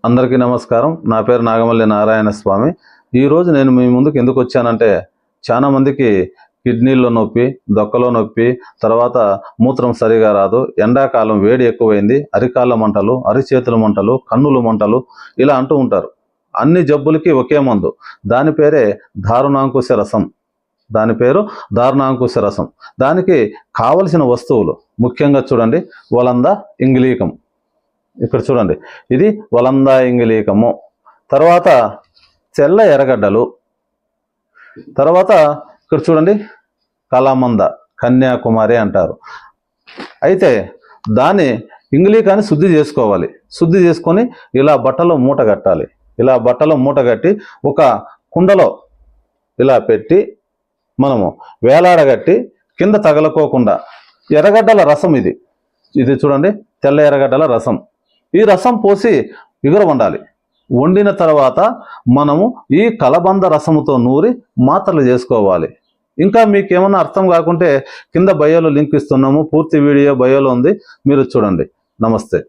అందరికీ నమస్కారం. నా పేరు నాగమల్లి నారాయణ స్వామి. ఈరోజు నేను మీ ముందుకు ఎందుకు వచ్చానంటే, చాలా మందికి కిడ్నీల్లో నొప్పి, దొక్కలో నొప్పి, తర్వాత మూత్రం సరిగా రాదు, ఎండాకాలం వేడి ఎక్కువైంది, అరికాళ్ళ మంటలు, అరిచేతుల మంటలు, కన్నుల మంటలు ఇలా అంటూ ఉంటారు. అన్ని జబ్బులకి ఒకే మందు, దాని పేరే దారుణాంకుశ రసం. దాని పేరు దారుణాంకుశ రసం. దానికి కావలసిన వస్తువులు ముఖ్యంగా చూడండి, వలంద ఇంగిలీకం. ఇక్కడ చూడండి, ఇది వలంద ఇంగిలీకము. తర్వాత తెల్ల ఎర్రగడ్డలు. తర్వాత ఇక్కడ చూడండి, కలామంద, కన్యాకుమారి అంటారు. అయితే దాన్ని ఇంగిలీకాన్ని శుద్ధి చేసుకోవాలి. శుద్ధి చేసుకొని ఇలా బట్టలో మూట కట్టాలి. ఇలా బట్టలో మూట కట్టి ఒక కుండలో ఇలా పెట్టి మనము వేలాడగట్టి కింద తగలకోకుండా, ఎర్రగడ్డల రసం ఇది చూడండి, తెల్ల ఎర్రగడ్డల రసం. ఈ రసం పోసి వండాలి. వండిన తర్వాత మనము ఈ కలబంద రసముతో నూరి మాత్రలు చేసుకోవాలి. ఇంకా మీకు ఏమన్నా అర్థం కాకుంటే కింద బయోలో లింక్ ఇస్తున్నాము, పూర్తి వీడియో బయోలో ఉంది, మీరు చూడండి. నమస్తే.